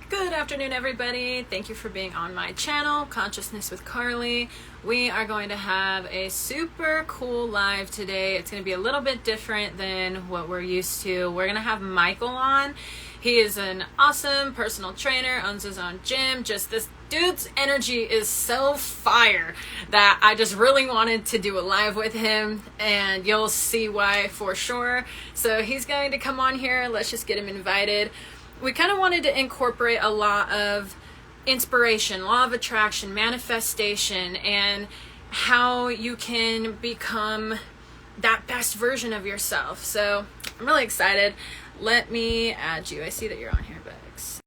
Good afternoon, everybody. Thank you for being on my channel, Consciousness with Carlie. We are going to have a super cool live today. It's going to be a little bit different than what we're used to. We're going to have Michael on. He is an awesome personal trainer, owns his own gym. Just this dude's energy is so fire that I just really wanted to do a live with him, and you'll see why for sure. So he's going to come on here. Let's just get him invited. We kind of wanted to incorporate a lot of inspiration, law of attraction, manifestation, and how you can become that best version of yourself. So I'm really excited. Let me add you. I see that you're on here, Bex.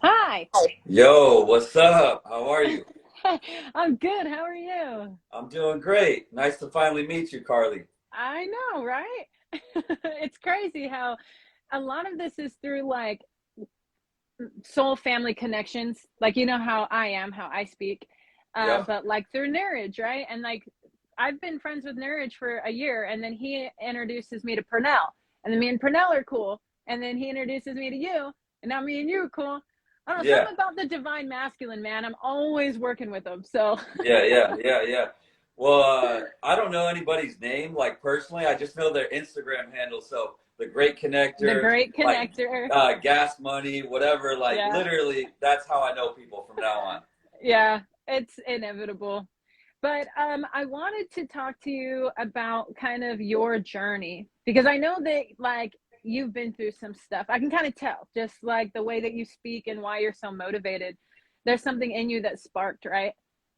Hi. Yo, what's up? How are you? I'm good. How are you? I'm doing great. Nice to finally meet you, Carlie. I know, right? It's crazy how a lot of this is through like soul family connections. Like, you know how I am, how I speak, Yeah. but like through marriage, right? And like I've been friends with Marriage for a year, and then he introduces me to Purnell, and then me and Purnell are cool, and then he introduces me to you, and now me and you are cool. I don't know, Yeah. something about the divine masculine, man. I'm always working with them. So Yeah. Well, I don't know anybody's name, like personally. I just know their Instagram handle. So the Great the Connector, great like connector. Gas Money, whatever. Like Yeah. literally, that's how I know people from now on. Yeah, it's inevitable. But I wanted to talk to you about kind of your journey, because I know that like you've been through some stuff. I can kind of tell just like the way that you speak and why you're so motivated. There's something in you that sparked, right?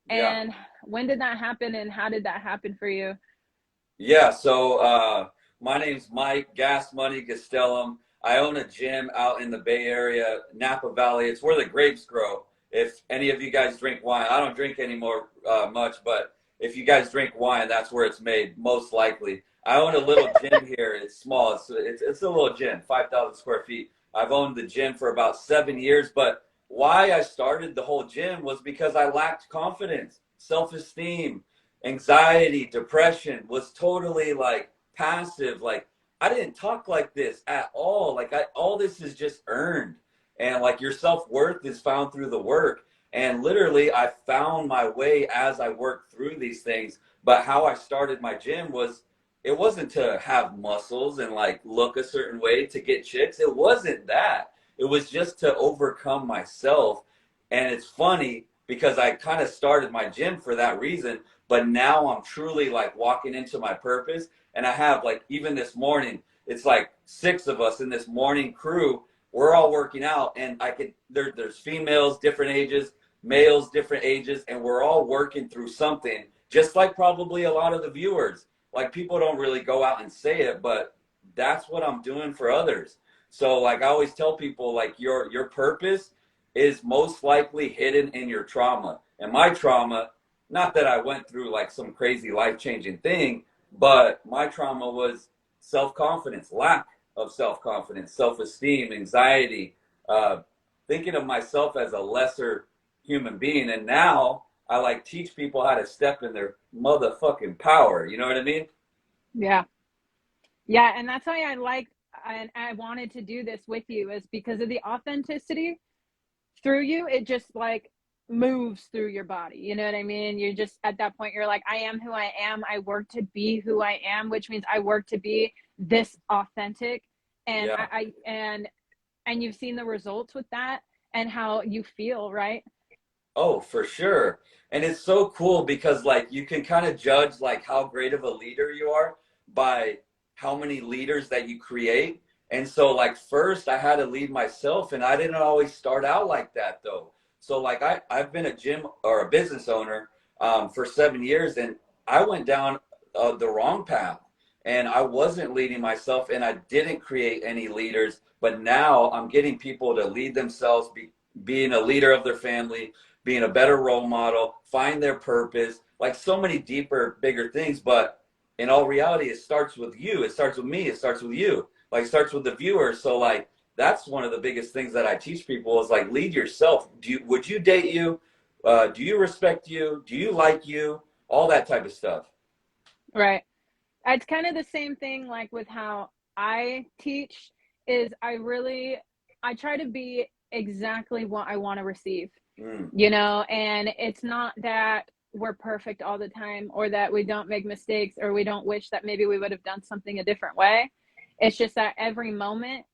Yeah. And when did that happen, and how did that happen for you? Yeah, so my name's Mike, Gas Money Gastelum. I own a gym out in the Bay Area, Napa Valley. It's where the grapes grow. If any of you guys drink wine, I don't drink anymore much, but if you guys drink wine, that's where it's made, most likely. I own a little gym here. It's small. It's a little gym, 5,000 square feet. I've owned the gym for about 7 years, but why I started the whole gym was because I lacked confidence, self-esteem, anxiety, depression, was totally like passive. Like I didn't talk like this at all. Like all this is just earned. And like your self-worth is found through the work. And literally I found my way as I worked through these things. But how I started my gym was, it wasn't to have muscles and like look a certain way to get chicks. It wasn't that. It was just to overcome myself. And it's funny because I kind of started my gym for that reason, but now I'm truly like walking into my purpose. And I have like, even this morning, it's like 6 of us in this morning crew. We're all working out, and there's females different ages, males different ages, and we're all working through something, just like probably a lot of the viewers. Like people don't really go out and say it, but that's what I'm doing for others. So like I always tell people, like your purpose is most likely hidden in your trauma. And my trauma, not that I went through like some crazy life-changing thing, but my trauma was self-confidence, lack of self-confidence, self-esteem, anxiety, uh, thinking of myself as a lesser human being. And now I like teach people how to step in their motherfucking power. You know what I mean? Yeah. Yeah, and that's why and I wanted to do this with you, is because of the authenticity through you. It just like moves through your body, you know what I mean? You're just at that point, you're like, I am who I am. I work to be who I am, which means I work to be this authentic. And Yeah. and you've seen the results with that and how you feel, right? Oh, for sure. And it's so cool because like you can kind of judge like how great of a leader you are by how many leaders that you create. And so like first I had to lead myself, and I didn't always start out like that though. So like I've been a gym or a business owner for 7 years, and I went down the wrong path, and I wasn't leading myself, and I didn't create any leaders. But now I'm getting people to lead themselves, being a leader of their family, being a better role model, find their purpose, like so many deeper, bigger things. But in all reality, it starts with you. It starts with me. It starts with you. Like it starts with the viewer. So like that's one of the biggest things that I teach people is like lead yourself. Would you date you? Do you respect you? Do you like you? All that type of stuff. Right. It's kind of the same thing like with how I teach is I try to be exactly what I want to receive, you know, and it's not that we're perfect all the time or that we don't make mistakes or we don't wish that maybe we would have done something a different way. It's just that every moment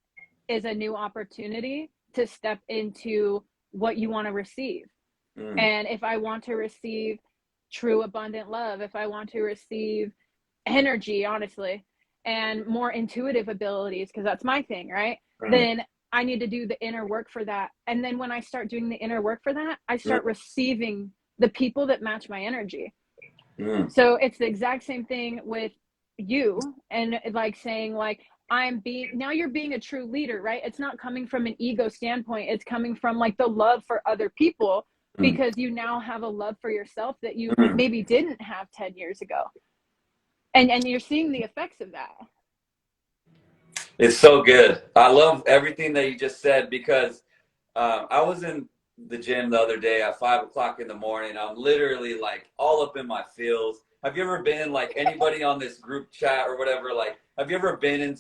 is a new opportunity to step into what you want to receive. And if I want to receive true abundant love, if I want to receive energy, honestly, and more intuitive abilities, because that's my thing, right? Then I need to do the inner work for that. And then when I start doing the inner work for that, I start receiving the people that match my energy. So it's the exact same thing with you, and like saying like, now you're being a true leader, right? It's not coming from an ego standpoint. It's coming from like the love for other people, because you now have a love for yourself that you maybe didn't have 10 years ago. And you're seeing the effects of that. It's so good. I love everything that you just said, because I was in the gym the other day at 5 o'clock in the morning. I'm literally like all up in my feels. Have you ever been, like, anybody on this group chat or whatever, like, have you ever been in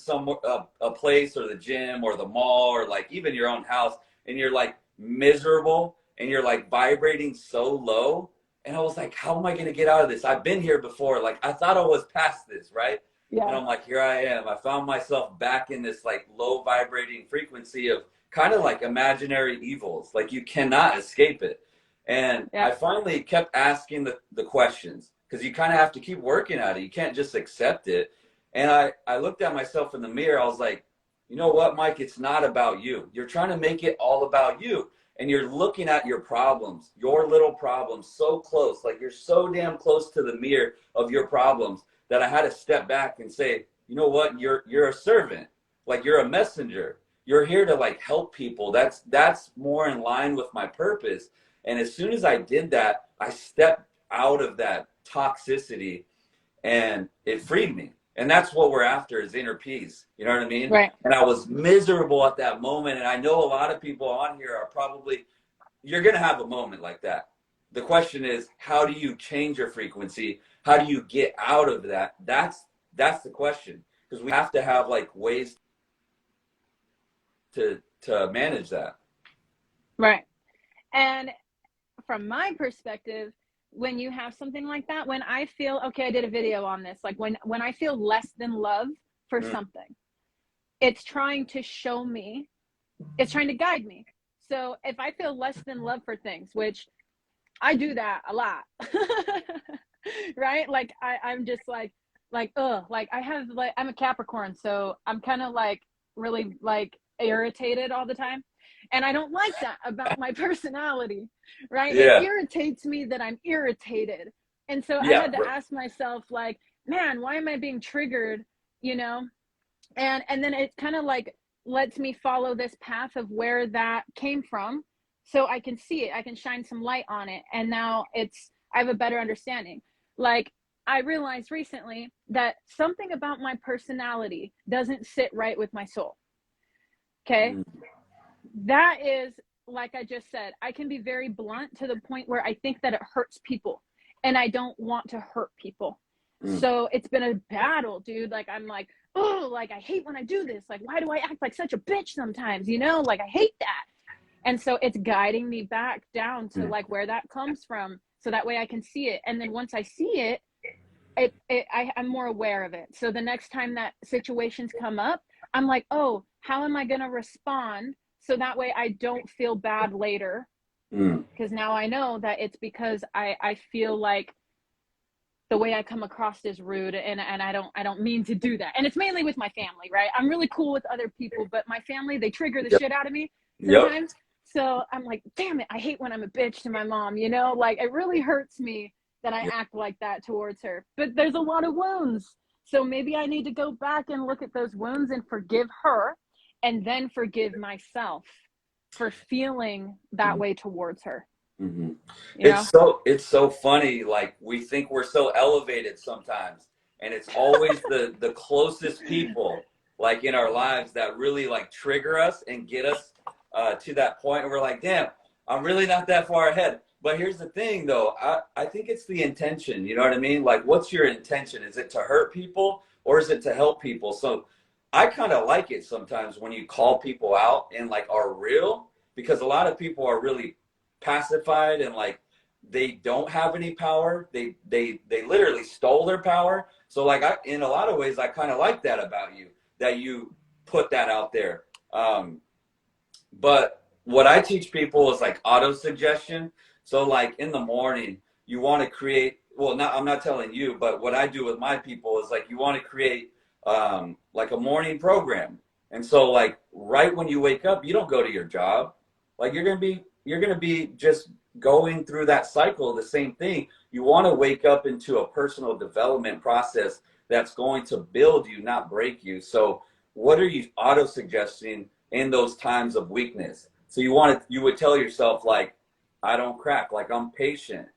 a place or the gym or the mall or like even your own house and you're like miserable and you're like vibrating so low? And I was like, how am I going to get out of this? I've been here before. Like, I thought I was past this, right? Yeah. And I'm like, here I am. I found myself back in this like low vibrating frequency of kind of like imaginary evils. Like, you cannot escape it. And I finally kept asking the questions, because you kind of have to keep working at it. You can't just accept it. And I looked at myself in the mirror. I was like, you know what, Mike? It's not about you. You're trying to make it all about you. And you're looking at your problems, your little problems, so close. Like, you're so damn close to the mirror of your problems that I had to step back and say, you know what? You're a servant. Like, you're a messenger. You're here to like help people. That's more in line with my purpose. And as soon as I did that, I stepped out of that toxicity and it freed me. And that's what we're after, is inner peace. You know what I mean? Right. And I was miserable at that moment. And I know a lot of people on here are probably, you're going to have a moment like that. The question is, how do you change your frequency? How do you get out of that? That's the question. Because we have to have like ways to manage that. Right. And from my perspective, when you have something like that, when I feel, okay, I did a video on this, like when I feel less than love for something, it's trying to show me, it's trying to guide me. So if I feel less than love for things, which I do that a lot, right? Like I'm just like, like I have, like, I'm a Capricorn, so I'm kind of like really like irritated all the time. And I don't like that about my personality, right? Yeah. It irritates me that I'm irritated. And so I had to ask myself, like, man, why am I being triggered, you know? And then it kind of like lets me follow this path of where that came from, so I can see it, I can shine some light on it. And now I have a better understanding. Like, I realized recently that something about my personality doesn't sit right with my soul. Okay. That is, like I just said, I can be very blunt to the point where I think that it hurts people, and I don't want to hurt people. So it's been a battle, dude. Like, I'm like, oh, like, I hate when I do this. Like, why do I act like such a bitch sometimes? You know, like, I hate that. And so it's guiding me back down to like where that comes from, so that way I can see it. And then once I see it, I'm more aware of it. So the next time that situations come up, I'm like, oh, how am I going to respond? So that way I don't feel bad later. Because now I know that it's because I feel like the way I come across is rude, and I don't mean to do that. And it's mainly with my family, right? I'm really cool with other people, but my family, they trigger the shit out of me sometimes. So I'm like, damn it, I hate when I'm a bitch to my mom, you know? Like, it really hurts me that I act like that towards her. But there's a lot of wounds. So maybe I need to go back and look at those wounds and forgive her, and then forgive myself for feeling that way towards her. It's so funny. Like, we think we're so elevated sometimes, and it's always the closest people, like, in our lives that really like trigger us and get us to that point where we're like, damn, I'm really not that far ahead. But here's the thing, though. I think it's the intention. You know what I mean? Like, what's your intention? Is it to hurt people, or is it to help people? So I kind of like it sometimes when you call people out and like are real, because a lot of people are really pacified and like they don't have any power. They literally stole their power. So like in a lot of ways, I kind of like that about you, that you put that out there. But what I teach people is like auto suggestion. So like in the morning, you want to create, well, not, I'm not telling you, but what I do with my people is like, you want to create like a morning program. And so like right when you wake up, you don't go to your job. Like you're going to be just going through that cycle of the same thing. You want to wake up into a personal development process that's going to build you, not break you. So what are you auto suggesting in those times of weakness? So you would tell yourself like, I don't crack, like I'm patient.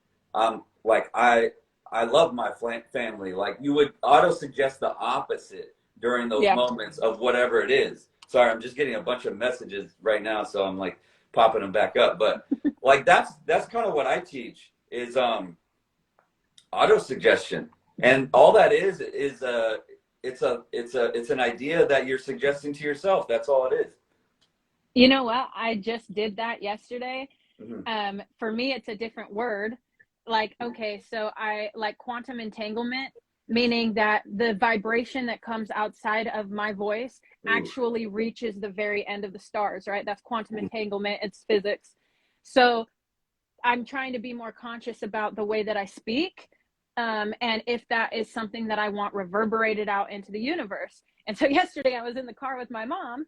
Like I love my family. Like you would auto suggest the opposite during those moments of whatever it is. Sorry, I'm just getting a bunch of messages right now, so I'm like popping them back up. But like that's kind of what I teach is auto suggestion, and all that is it's an idea that you're suggesting to yourself. That's all it is. You know what? I just did that yesterday. Mm-hmm. For me, it's a different word. Like, okay, so I like quantum entanglement, meaning that the vibration that comes outside of my voice actually reaches the very end of the stars, right? That's quantum entanglement. It's physics. So I'm trying to be more conscious about the way that I speak. And if that is something that I want reverberated out into the universe. And so yesterday I was in the car with my mom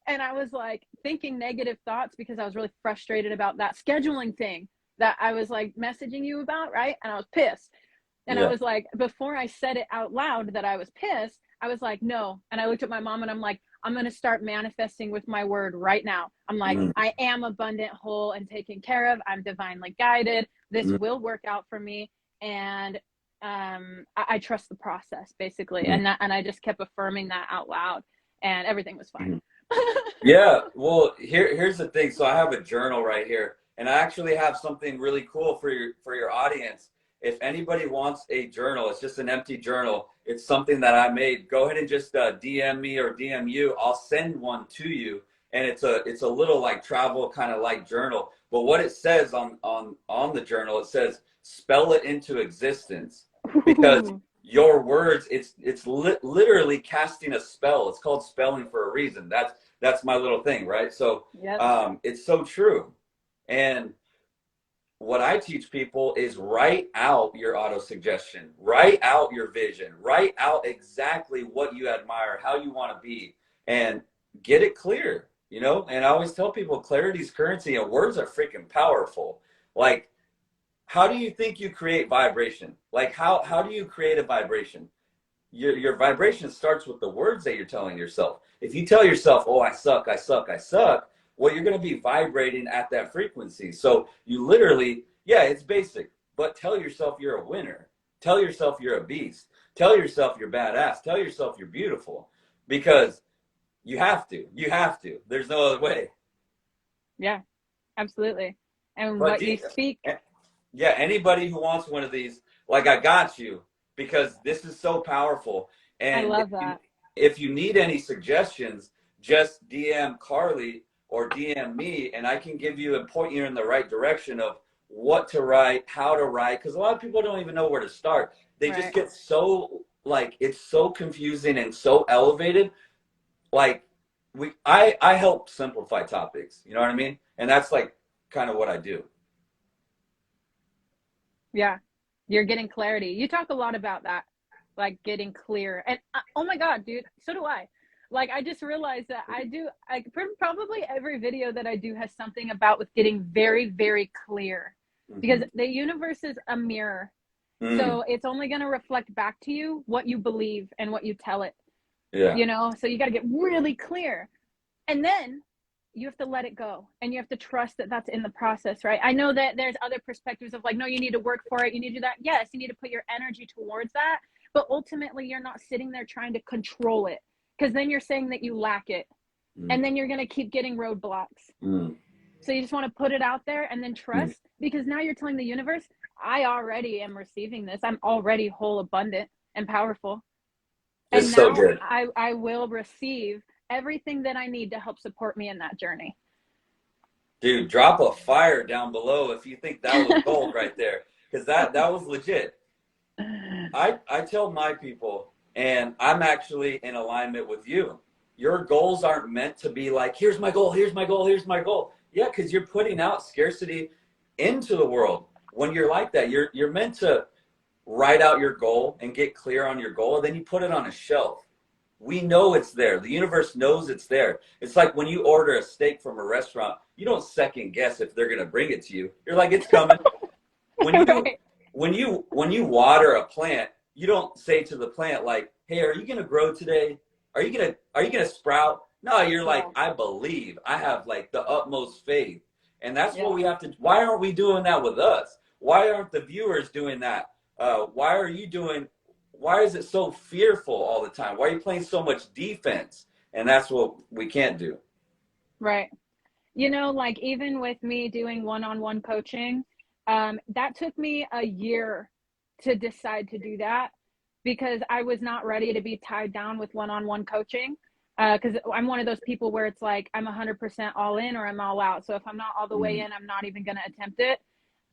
and I was like thinking negative thoughts because I was really frustrated about that scheduling thing that I was like messaging you about, right? And I was pissed. And I was like, before I said it out loud that I was pissed, I was like, no. And I looked at my mom and I'm like, I'm going to start manifesting with my word right now. I'm like, I am abundant, whole, and taken care of. I'm divinely guided. This will work out for me. And I trust the process, basically. And I just kept affirming that out loud. And everything was fine. Yeah. Well, here's the thing. So I have a journal right here. And I actually have something really cool for your audience. If anybody wants a journal, it's just an empty journal. It's something that I made. Go ahead and just DM me or DM you. I'll send one to you. And it's a little like travel kind of like journal. But what it says on the journal, it says spell it into existence, because your words, it's literally casting a spell. It's called spelling for a reason. That's my little thing, right? So it's so true. And what I teach people is write out your auto suggestion, write out your vision, write out exactly what you admire, how you want to be, and get it clear, you know? And I always tell people clarity is currency, and words are freaking powerful. Like, how do you think you create vibration? Like, how do you create a vibration? Your vibration starts with the words that you're telling yourself. If you tell yourself, oh, I suck, I suck, I suck, well, you're going to be vibrating at that frequency. So you literally, it's basic, but tell yourself you're a winner. Tell yourself you're a beast. Tell yourself you're badass. Tell yourself you're beautiful, because you have to. You have to. There's no other way. Yeah, absolutely. And But what you speak. Yeah, anybody who wants one of these, like, I got you, because this is so powerful. And I love that. If you need any suggestions, just DM Carlie or DM me, and I can give you and point you in the right direction of what to write, how to write, because a lot of people don't even know where to start. They just get so, like, it's so confusing and so elevated. Like, I help simplify topics, you know what I mean? And that's like kind of what I do. Yeah, you're getting clarity. You talk a lot about that, like getting clear. And oh my God, dude, so do I. Like, I just realized that probably every video that I do has something about with getting very, very clear, because the universe is a mirror. So it's only going to reflect back to you what you believe and what you tell it. Yeah. You know, so you got to get really clear. And then you have to let it go, and you have to trust that that's in the process, right? I know that there's other perspectives of like, no, you need to work for it. You need to do that. Yes, you need to put your energy towards that. But ultimately, you're not sitting there trying to control it, because then you're saying that you lack it. And then you're going to keep getting roadblocks. So you just want to put it out there and then trust, because now you're telling the universe, I already am receiving this. I'm already whole, abundant, and powerful. And It's so now good. I will receive everything that I need to help support me in that journey. Dude, drop a fire down below if you think that was gold right there. Because that was legit. I tell my people, and I'm actually in alignment with you. Your goals aren't meant to be like, here's my goal, here's my goal, here's my goal. Yeah, because you're putting out scarcity into the world. When you're like that, you're meant to write out your goal and get clear on your goal, and then you put it on a shelf. We know it's there. The universe knows it's there. It's like when you order a steak from a restaurant, you don't second guess if they're gonna bring it to you. You're like, it's coming. When you Right. when you water a plant, you don't say to the plant like, "Hey, are you gonna grow today? Are you gonna sprout?" No, you're like, Yeah. "I believe. I have like the utmost faith." And that's what Yeah. we have to. Why aren't we doing that with us? Why aren't the viewers doing that? Why are you doing? Why is it so fearful all the time? Why are you playing so much defense? And that's what we can't do. Right. You know, like even with me doing one-on-one coaching, that took me a year to decide to do that because I was not ready to be tied down with one-on-one coaching. Because I'm one of those people where it's like I'm 100% all in or I'm all out. So if I'm not all the way Mm, in, I'm not even going to attempt it.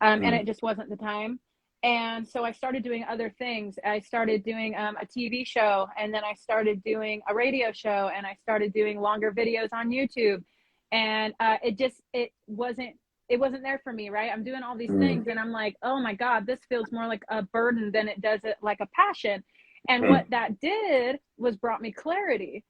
And mm, it just wasn't the time. And so I started doing other things. I started doing a TV show, and then I started doing a radio show, and I started doing longer videos on YouTube. And it wasn't there for me, right? I'm doing all these mm, things, and I'm like, oh my God, this feels more like a burden than it does it like a passion. And mm, what that did was brought me clarity.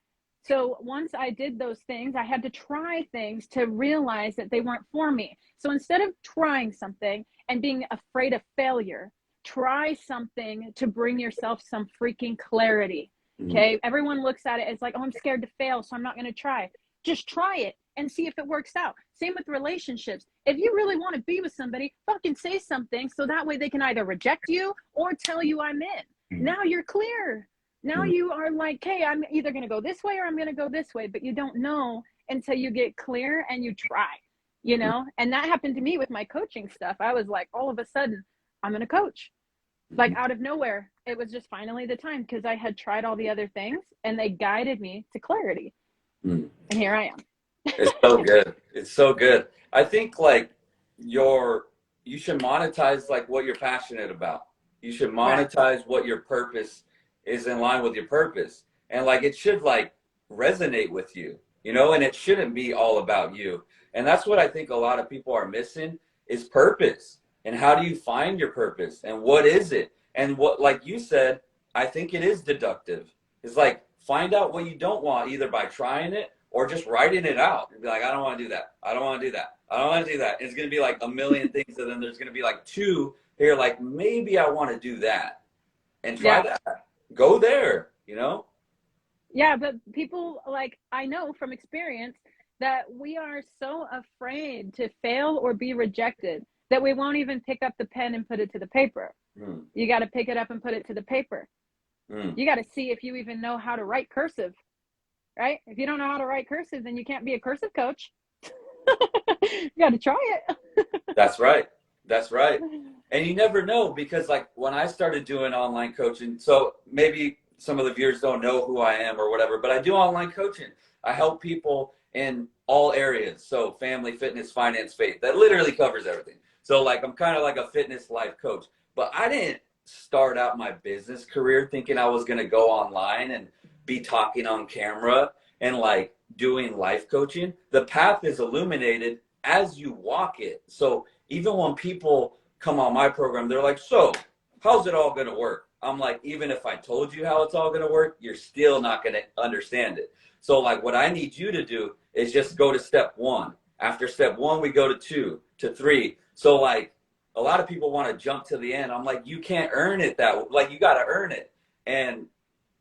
So once I did those things, I had to try things to realize that they weren't for me. So instead of trying something and being afraid of failure, try something to bring yourself some freaking clarity. mm. Okay. Everyone looks at it as like, oh, I'm scared to fail, so I'm not going to try. Just try it and see if it works out. Same with relationships. If you really want to be with somebody, fucking say something so that way they can either reject you or tell you I'm in. Now you're clear. Now Mm. you are like, hey, I'm either going to go this way or I'm going to go this way, but you don't know until you get clear and you try, you know? And that happened to me with my coaching stuff. I was like, all of a sudden, I'm going to coach. Like out of nowhere, it was just finally the time because I had tried all the other things and they guided me to clarity. Mm. And here I am. It's so good. It's so good. I think like you should monetize like what you're passionate about. You should Right. monetize what your purpose is in line with your purpose. And like it should like resonate with you, and it shouldn't be all about you. And that's what I think a lot of people are missing is purpose. And how do you find your purpose? And what is it? And what, like you said, I think it is deductive. It's like find out what you don't want either by trying it or just writing it out and be like, I don't want to do that. I don't want to do that. I don't want to do that. And it's going to be like a million things. And then there's going to be like two here, like maybe I want to do that and try Yeah. that. Go there. Yeah. But people, like, I know from experience that we are so afraid to fail or be rejected that we won't even pick up the pen and put it to the paper. Mm, You got to pick it up and put it to the paper. mm. You got to see if you even know how to write cursive, right? If you don't know how to write cursive, then you can't be a cursive coach. You got to try it. That's right. That's right. And you never know because like when I started doing online coaching, so maybe some of the viewers don't know who I am or whatever, but I do online coaching. I help people in all areas. So family, fitness, finance, faith. That literally covers everything. So like I'm kind of like a fitness life coach, but I didn't start out my business career thinking I was going to go online and be talking on camera and like doing life coaching. The path is illuminated as you walk it. So even when people come on my program, they're like, so how's it all going to work? I'm like, even if I told you how it's all going to work, you're still not going to understand it. So like what I need you to do is just go to step one. After step one, we go to 2 to 3. So like a lot of people want to jump to the end. I'm like, you can't earn it like you got to earn it. And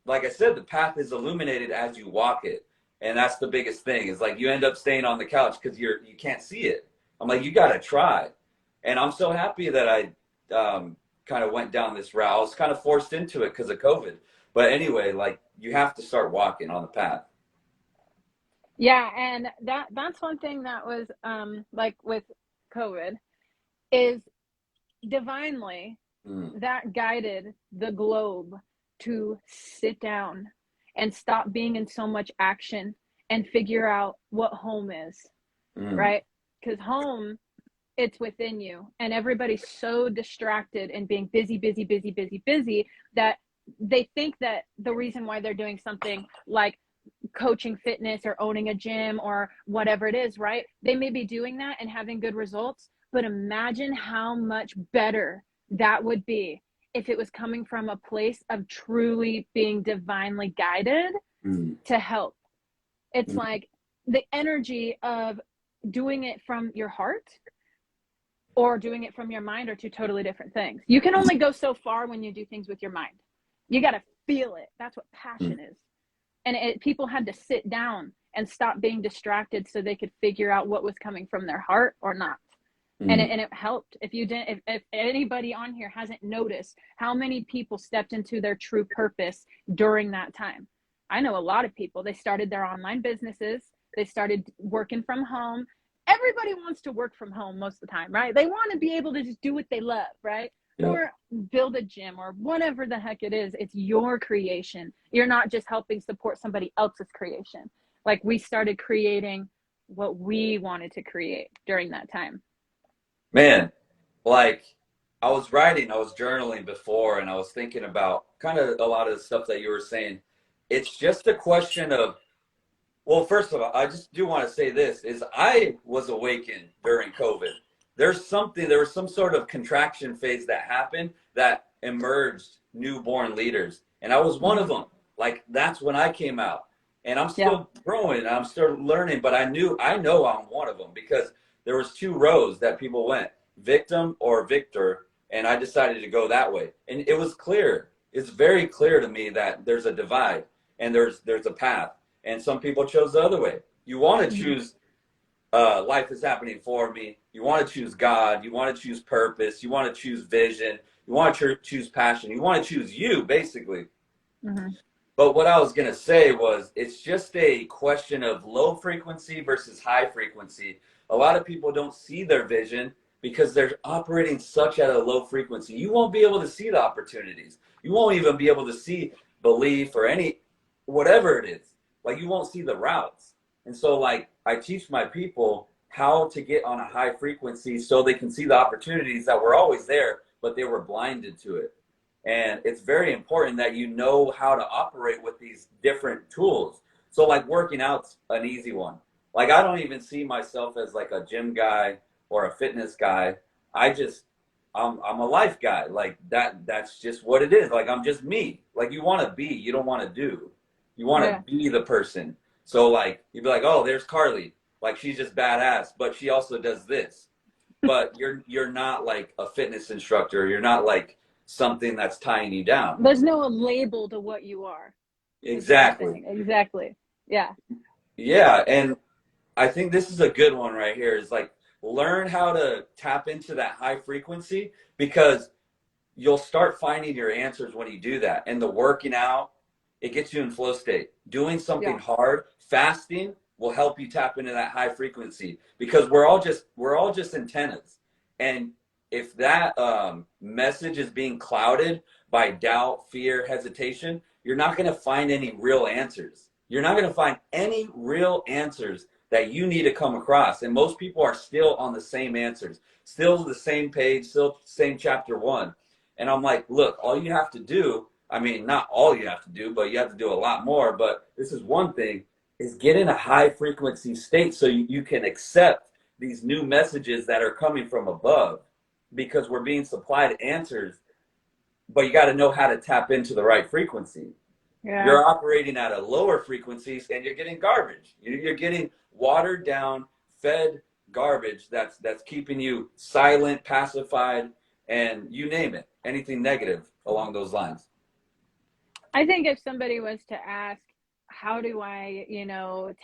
like I said, the path is illuminated as you walk it. And that's the biggest thing is like you end up staying on the couch because you can't see it. I'm like, you got to try. And I'm so happy that I kind of went down this route. I was kind of forced into it because of COVID. But anyway, like you have to start walking on the path. Yeah, and that's one thing that was like with COVID is divinely Mm, that guided the globe to sit down and stop being in so much action and figure out what home is, right? Because home, it's within you, and everybody's so distracted and being busy, busy, busy, busy, busy, that they think that the reason why they're doing something like coaching fitness or owning a gym or whatever it is, right? They may be doing that and having good results, but imagine how much better that would be if it was coming from a place of truly being divinely guided to help. It's like the energy of doing it from your heart or doing it from your mind are two totally different things. You can only go so far when you do things with your mind. You got to feel it. That's what passion is. And people had to sit down and stop being distracted so they could figure out what was coming from their heart or not. And it helped. If you didn't, if anybody on here hasn't noticed how many people stepped into their true purpose during that time. I know a lot of people, they started their online businesses. They started working from home. Everybody wants to work from home most of the time, right? They want to be able to just do what they love, right? Yep. Or build a gym or whatever the heck it is. It's your creation. You're not just helping support somebody else's creation. Like we started creating what we wanted to create during that time. Man, like I was journaling before, and I was thinking about kind of a lot of the stuff that you were saying. It's just a question of, well, first of all, I just do want to say this, is I was awakened during COVID. There was some sort of contraction phase that happened that emerged newborn leaders. And I was one of them. Like, that's when I came out. And I'm still growing, I'm still learning, but I know I'm one of them, because there was 2 rows that people went, victim or victor, and I decided to go that way. And it was clear. It's very clear to me that there's a divide and there's a path. And some people chose the other way. You want to choose life is happening for me. You want to choose God. You want to choose purpose. You want to choose vision. You want to choose passion. You want to choose you, basically. But what I was going to say was, it's just a question of low frequency versus high frequency. A lot of people don't see their vision because they're operating such at a low frequency. You won't be able to see the opportunities. You won't even be able to see belief or whatever it is. Like, you won't see the routes. And so, like, I teach my people how to get on a high frequency so they can see the opportunities that were always there, but they were blinded to it. And it's very important that you know how to operate with these different tools. So, like, working out's an easy one. Like, I don't even see myself as like a gym guy or a fitness guy. I'm a life guy. Like, that's just what it is. Like, I'm just me. Like, you want to be, you don't want to do. You want to be the person. So, like, you'd be like, oh, there's Carlie. Like, she's just badass, but she also does this. But you're not like a fitness instructor. You're not like something that's tying you down. There's no label to what you are. Exactly. Exactly. Yeah. Yeah. And I think this is a good one right here, is like, learn how to tap into that high frequency, because you'll start finding your answers when you do that. And the working out, it gets you in flow state. Doing something hard, fasting, will help you tap into that high frequency, because we're all just antennas. And if that message is being clouded by doubt, fear, hesitation, you're not going to find any real answers. You're not going to find any real answers that you need to come across. And most people are still on the same answers, still the same page, still same chapter 1. And I'm like, look, all you have to do, I mean, not all you have to do, but you have to do a lot more. But this is one thing, is get in a high frequency state so you can accept these new messages that are coming from above, because we're being supplied answers, but you got to know how to tap into the right frequency. You're operating at a lower frequencies and you're getting garbage. You're getting watered down, fed garbage that's keeping you silent, pacified, and you name it, anything negative along those lines. I think if somebody was to ask, how do I,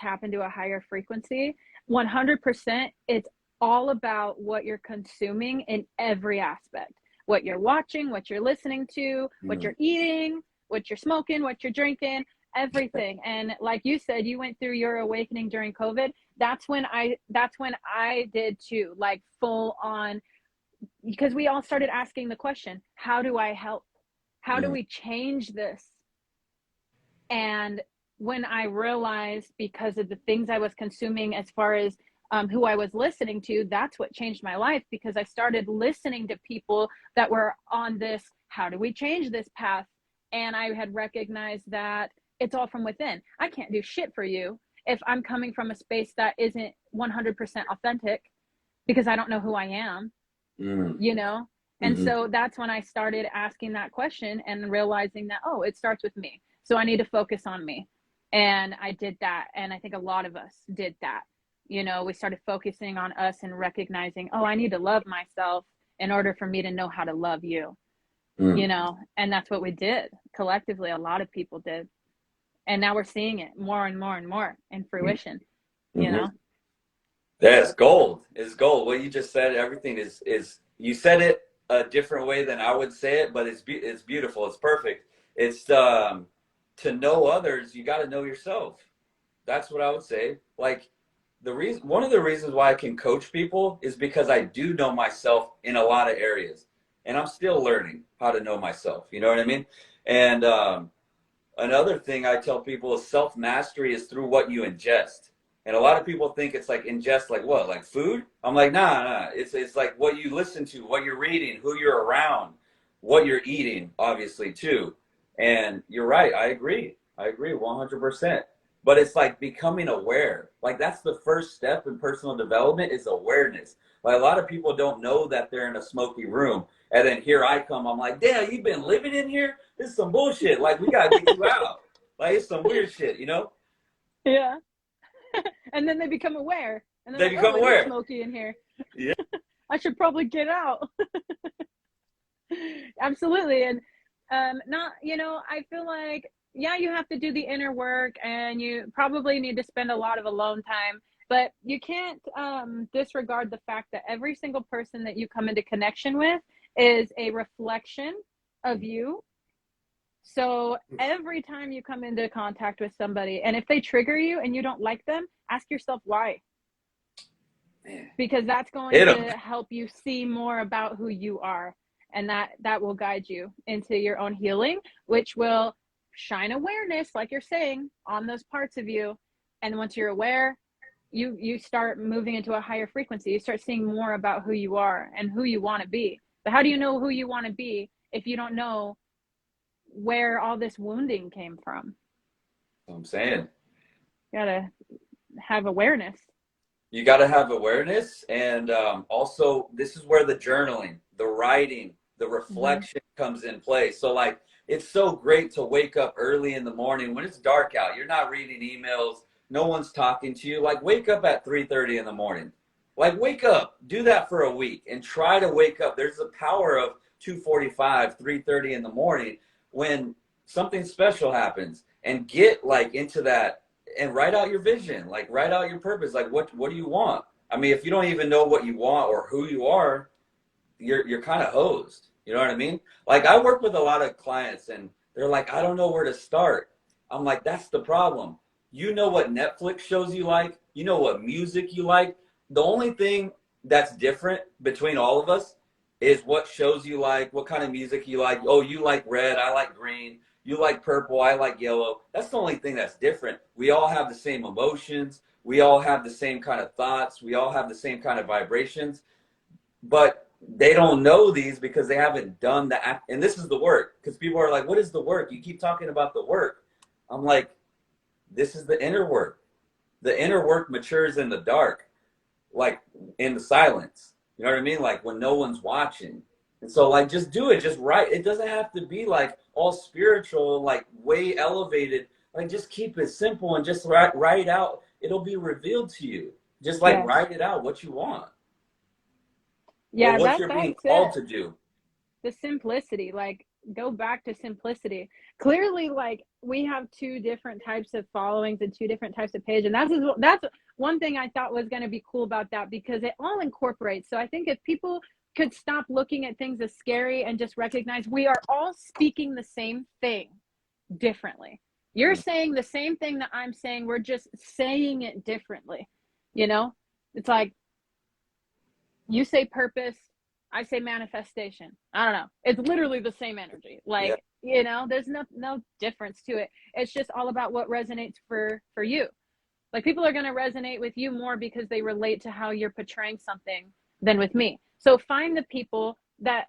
tap into a higher frequency? 100%, it's all about what you're consuming in every aspect. What you're watching, what you're listening to, what you're eating, what you're smoking, what you're drinking, everything. And like you said, you went through your awakening during COVID. That's when I did too, like full on, because we all started asking the question, how do I help? How do we change this? And when I realized, because of the things I was consuming as far as who I was listening to, that's what changed my life, because I started listening to people that were on this, how do we change this path? And I had recognized that it's all from within. I can't do shit for you if I'm coming from a space that isn't 100% authentic, because I don't know who I am, you know? And so that's when I started asking that question and realizing that, oh, it starts with me. So I need to focus on me. And I did that. And I think a lot of us did that. You know, we started focusing on us and recognizing, oh, I need to love myself in order for me to know how to love you, you know? And that's what we did collectively. A lot of people did. And now we're seeing it more and more and more in fruition, you know? Yeah, it's gold. It's gold. What you just said, everything is you said it a different way than I would say it, but it's beautiful. It's perfect. It's to know others, you got to know yourself. That's what I would say. Like, one of the reasons why I can coach people is because I do know myself in a lot of areas, and I'm still learning how to know myself. You know what I mean? And another thing I tell people is self-mastery is through what you ingest. And a lot of people think it's like ingest, like what, like food? I'm like, nah. It's like what you listen to, what you're reading, who you're around, what you're eating, obviously, too. And you're right. I agree 100%. But it's like becoming aware. Like, that's the first step in personal development, is awareness. Like, a lot of people don't know that they're in a smoky room. And then here I come. I'm like, damn, you've been living in here? This is some bullshit. Like, we got to get you out. Like, it's some weird shit, you know? Yeah. And then they become aware. And They like, become oh, aware. It is smoky in here. Yeah. I should probably get out. Absolutely. And not, you know, I feel like, yeah, you have to do the inner work, and you probably need to spend a lot of alone time, but you can't disregard the fact that every single person that you come into connection with is a reflection of you. So every time you come into contact with somebody, and if they trigger you and you don't like them, ask yourself why. Because that's going to help you see more about who you are, and that will guide you into your own healing, which will shine awareness, like you're saying, on those parts of you. And once you're aware, you start moving into a higher frequency. You start seeing more about who you are and who you want to be. But how do you know who you want to be if you don't know where all this wounding came from? That's what I'm saying. You gotta have awareness. You got to have awareness. And also, this is where the journaling, the writing, the reflection comes in play. So, like, it's so great to wake up early in the morning when it's dark out. You're not reading emails. No one's talking to you. Like, wake up at 3:30 in the morning. Like, wake up. Do that for a week and try to wake up. There's the power of 2:45, 3:30 in the morning when something special happens, and get like into that and write out your vision, like write out your purpose. Like, what do you want? I mean, if you don't even know what you want or who you are, you're kind of hosed. You know what I mean? Like, I work with a lot of clients and they're like, I don't know where to start. I'm like, that's the problem. You know what Netflix shows you like, you know what music you like. The only thing that's different between all of us is what shows you like, what kind of music you like. Oh, you like red, I like green. You like purple, I like yellow. That's the only thing that's different. We all have the same emotions. We all have the same kind of thoughts. We all have the same kind of vibrations. But they don't know these because they haven't done the act. And this is the work. Because people are like, what is the work? You keep talking about the work. I'm like, this is the inner work. The inner work matures in the dark, like in the silence. You know what I mean? Like when no one's watching. And so, like, just do it. Just write. It doesn't have to be like all spiritual, like way elevated. Like, just keep it simple and just write out. It'll be revealed to you. Just like write it out what you want. Yeah, or what you're being called to do. The simplicity, like, go back to simplicity. Clearly, like, we have two different types of followings and two different types of page, and that's one thing I thought was going to be cool about that, because it all incorporates. So I think if people could stop looking at things as scary and just recognize we are all speaking the same thing differently. You're saying the same thing that I'm saying, we're just saying it differently. You know, it's like you say purpose, I say manifestation. I don't know. It's literally the same energy. Like, You know, there's no difference to it. It's just all about what resonates for you. Like, people are going to resonate with you more because they relate to how you're portraying something than with me. So find the people that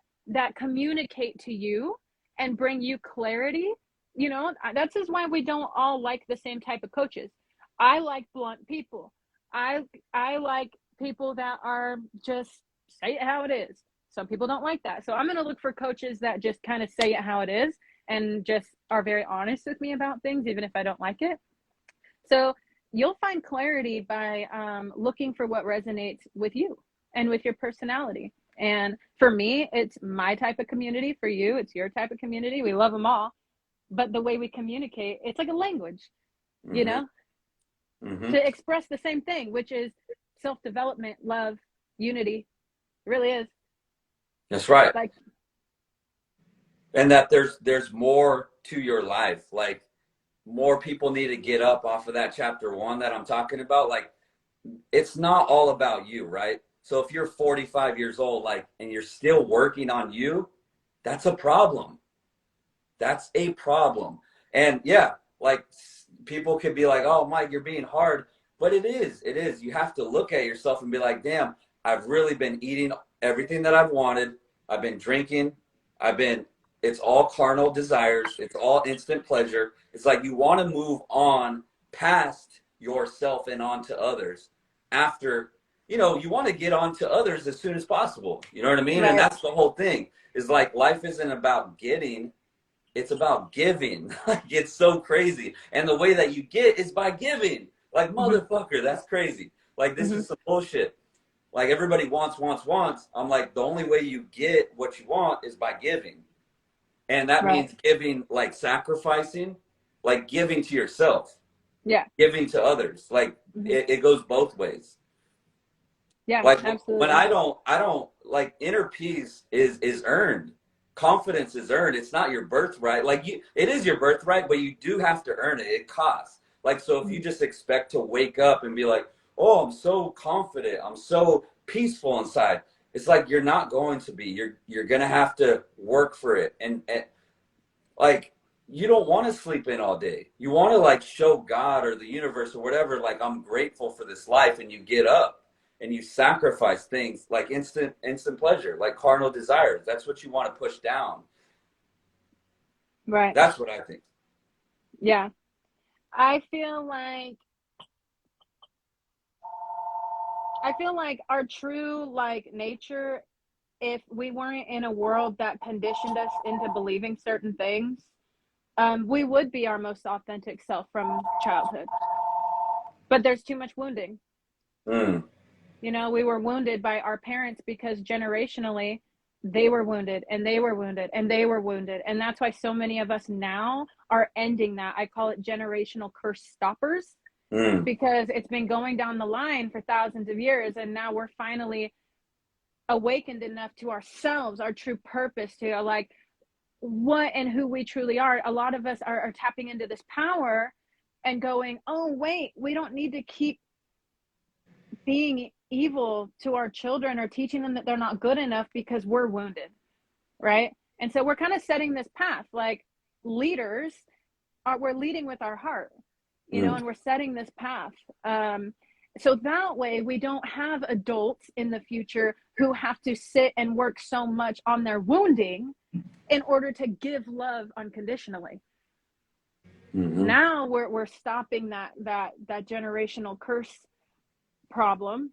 communicate to you and bring you clarity. You know, that's just why we don't all like the same type of coaches. I like blunt people. I like people that are just say it how it is. Some people don't like that. So I'm going to look for coaches that just kind of say it how it is and just are very honest with me about things, even if I don't like it. So you'll find clarity by looking for what resonates with you and with your personality. And for me, it's my type of community. For you, it's your type of community. We love them all. But the way we communicate, it's like a language, you know, to express the same thing, which is self-development, love, unity. It really is. That's right. Like, and that there's more to your life. Like, more people need to get up off of that chapter 1 that I'm talking about. Like, it's not all about you, right? So if you're 45 years old, like, and you're still working on you, that's a problem. That's a problem. And yeah, like, people could be like, oh, Mike, you're being hard. But it is. You have to look at yourself and be like, damn, I've really been eating everything that I've wanted. I've been drinking. It's all carnal desires. It's all instant pleasure. It's like, you want to move on past yourself and on to others. After, you know, you want to get on to others as soon as possible. You know what I mean? right. And that's the whole thing. Is like, life isn't about getting. It's about giving. Like, it's so crazy. And the way that you get is by giving. Like, motherfucker, that's crazy. Like, this is some bullshit. Like, everybody wants. I'm like, the only way you get what you want is by giving. And that means giving, like sacrificing, like giving to yourself. Yeah. Giving to others. Like, it goes both ways. Yeah, like, absolutely. When I don't like, inner peace is earned. Confidence is earned. It's not your birthright. Like, it is your birthright, but you do have to earn it. It costs. Like, so if you just expect to wake up and be like, oh, I'm so confident, I'm so peaceful inside, it's like, you're not going to be. You're gonna have to work for it. And like, you don't want to sleep in all day. You want to, like, show God or the universe or whatever, like, I'm grateful for this life. And you get up and you sacrifice things like instant pleasure, like carnal desires. That's what you want to push down. Right. That's what I think. Yeah. I feel like our true, like, nature, if we weren't in a world that conditioned us into believing certain things, we would be our most authentic self from childhood. But there's too much wounding. You know, we were wounded by our parents because generationally they were wounded and they were wounded and they were wounded. And that's why so many of us now are ending that. I call it generational curse stoppers, because it's been going down the line for thousands of years. And now we're finally awakened enough to ourselves, our true purpose, to, like, what and who we truly are. A lot of us are tapping into this power and going, oh, wait, we don't need to keep being evil to our children or teaching them that they're not good enough because we're wounded, right? And so we're kind of setting this path, like, leaders we're leading with our heart, you know, and we're setting this path. So that way we don't have adults in the future who have to sit and work so much on their wounding in order to give love unconditionally. Now we're stopping that generational curse problem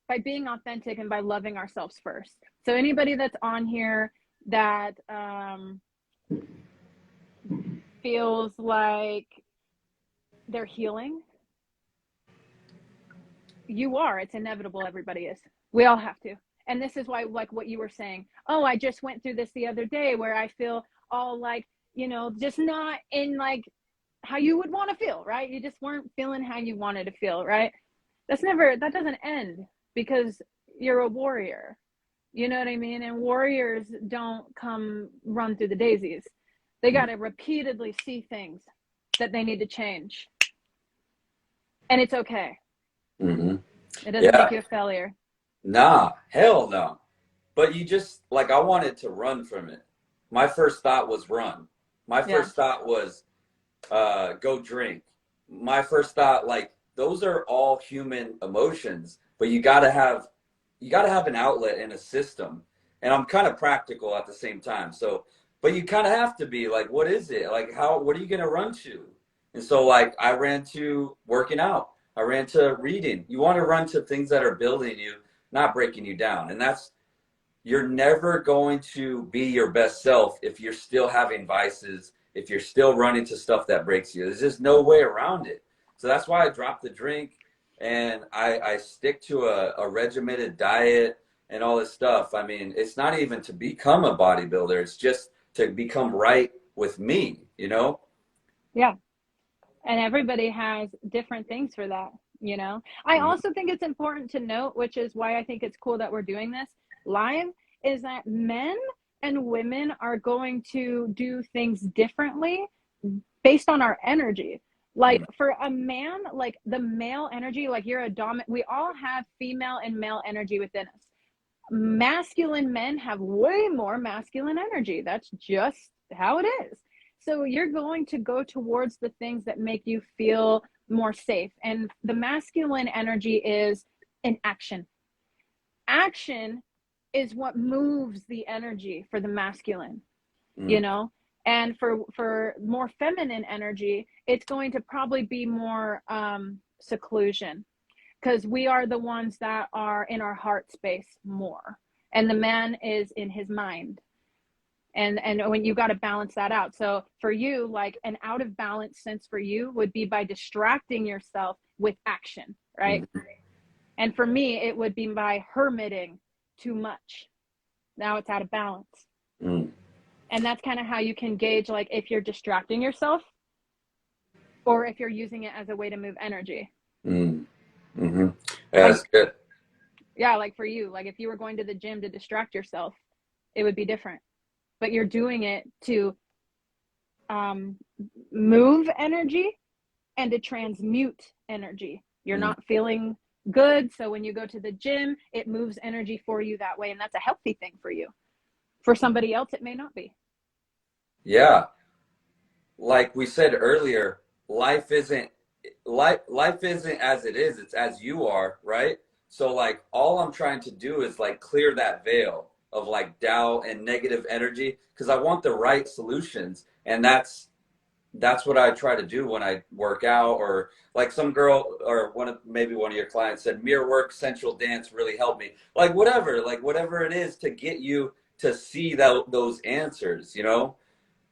by being authentic and by loving ourselves first. So anybody that's on here that feels like they're healing, you are. It's inevitable. Everybody is. We all have to. And this is why, like what you were saying, oh, I just went through this the other day where I feel all, like, you know, just not in, like, how you would want to feel, right? You just weren't feeling how you wanted to feel, right? That doesn't end, because you're a warrior. You know what I mean? And warriors don't come run through the daisies. They got to repeatedly see things that they need to change. And it's okay. It doesn't make you a failure. Nah, hell no. But you just, like, I wanted to run from it. My first thought was run. My Yeah. first thought was go drink. My first thought, like, those are all human emotions, but you gotta have an outlet and a system. And I'm kind of practical at the same time. So, but you kind of have to be like, what is it? Like, what are you gonna run to? And so, like, I ran to working out. I ran to reading. You want to run to things that are building you, not breaking you down. And you're never going to be your best self if you're still having vices, if you're still running to stuff that breaks you. There's just no way around it. So that's why I dropped the drink, and I stick to a regimented diet and all this stuff. I mean, it's not even to become a bodybuilder. It's just to become right with me, you know? Yeah. And everybody has different things for that, you know? I Mhm. also think it's important to note, which is why I think it's cool that we're doing this live, is that men and women are going to do things differently based on our energy. Like for a man, like the male energy, like you're a dominant, we all have female and male energy within us. Masculine men have way more masculine energy. That's just how it is. So you're going to go towards the things that make you feel more safe. And the masculine energy is in action. Action is what moves the energy for the masculine, you know? And for more feminine energy, it's going to probably be more seclusion, because we are the ones that are in our heart space more, and the man is in his mind. And when you got to balance that out. So for you, like an out of balance sense for you would be by distracting yourself with action, right? And for me, it would be by hermiting too much. Now it's out of balance. And that's kind of how you can gauge, like, if you're distracting yourself or if you're using it as a way to move energy. Mm-hmm. Like, That's good. yeah, like for you, like if you were going to the gym to distract yourself, it would be different. But you're doing it to move energy and to transmute energy. You're not feeling good, so when you go to the gym, it moves energy for you that way, and that's a healthy thing for you. For somebody else, it may not be. Yeah. Like we said earlier, life isn't as it is, it's as you are, right? So like all I'm trying to do is like clear that veil of like doubt and negative energy, because I want the right solutions. And that's what I try to do when I work out. Or like some girl, or maybe one of your clients said mirror work, sensual dance really helped me. Like whatever it is to get you to see those answers, you know?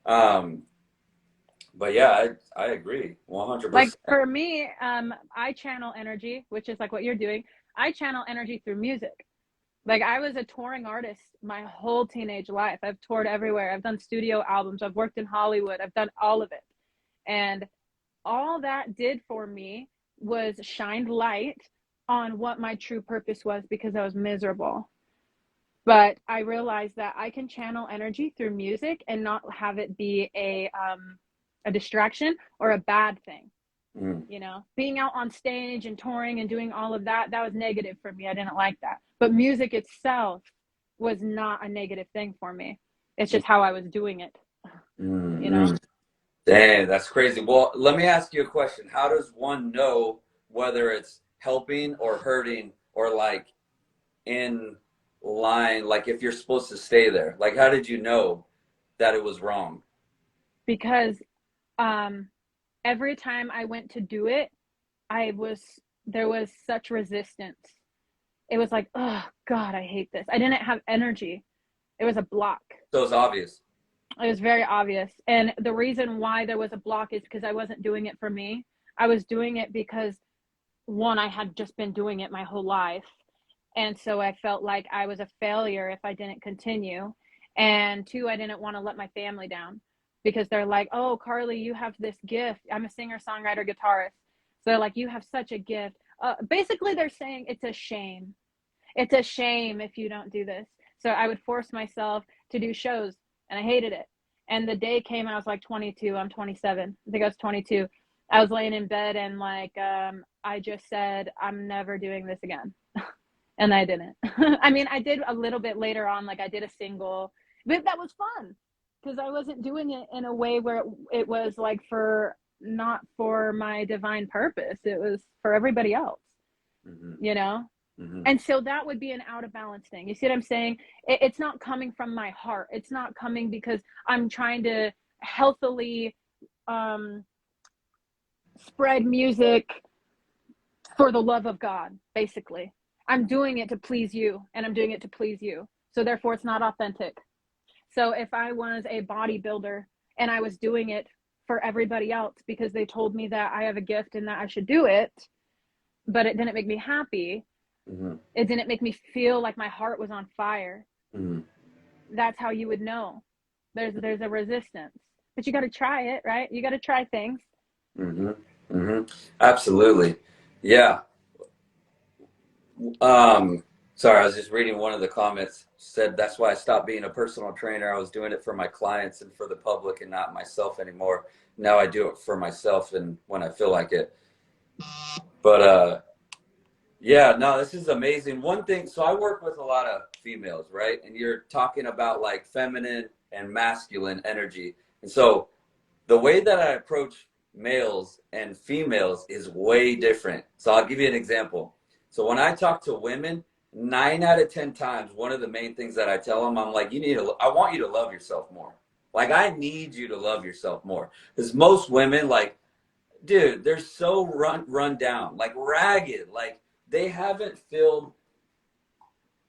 But yeah, I agree Like 100%. for me, I channel energy, which is like what you're doing. I channel energy through music. Like I was a touring artist my whole teenage life. I've toured everywhere. I've done studio albums. I've worked in Hollywood. I've done all of it. And all that did for me was shined light on what my true purpose was, because I was miserable. But I realized that I can channel energy through music and not have it be a distraction or a bad thing. You know, being out on stage and touring and doing all of that, that was negative for me. I didn't like that. But music itself was not a negative thing for me. It's just how I was doing it, you know? Dang, that's crazy. Well, let me ask you a question. How does one know whether it's helping or hurting, or like in line, like if you're supposed to stay there? Like, how did you know that it was wrong? Because every time I went to do it, there was such resistance. It was like, oh God, I hate this. I didn't have energy. It was a block. So it's obvious. It was very obvious. And the reason why there was a block is because I wasn't doing it for me. I was doing it because, one, I had just been doing it my whole life. And so I felt like I was a failure if I didn't continue. And two, I didn't want to let my family down, because they're like, oh, Carlie, you have this gift. I'm a singer, songwriter, guitarist. So they're like, you have such a gift. Basically, they're saying it's a shame. It's a shame if you don't do this. So I would force myself to do shows, and I hated it. And the day came, and I was like 22. I'm 27. I think I was 22. I was laying in bed, and like I just said, I'm never doing this again. And I didn't. I mean, I did a little bit later on, like I did a single, but that was fun. because I wasn't doing it in a way where it was like not for my divine purpose. It was for everybody else, you know? And so that would be an out of balance thing. You see what I'm saying? It's not coming from my heart. It's not coming because I'm trying to healthily spread music for the love of God, basically. I'm doing it to please you, and I'm doing it to please you. So therefore, it's not authentic. So if I was a bodybuilder and I was doing it for everybody else because they told me that I have a gift and that I should do it, but it didn't make me happy, it didn't make me feel like my heart was on fire, that's how you would know there's a resistance. But you got to try it, right? You got to try things. Absolutely. Yeah. Sorry, I was just reading one of the comments, said that's why I stopped being a personal trainer. I was doing it for my clients and for the public and not myself anymore. Now I do it for myself and when I feel like it. But yeah, no, this is amazing. One thing, so I work with a lot of females, right? And you're talking about like feminine and masculine energy. And so the way that I approach males and females is way different. So I'll give you an example. So when I talk to women, 9 out of 10 times, one of the main things that I tell them, I'm like, I want you to love yourself more. Like, I need you to love yourself more. Because most women, like, dude, they're so run down, like ragged, like they haven't filled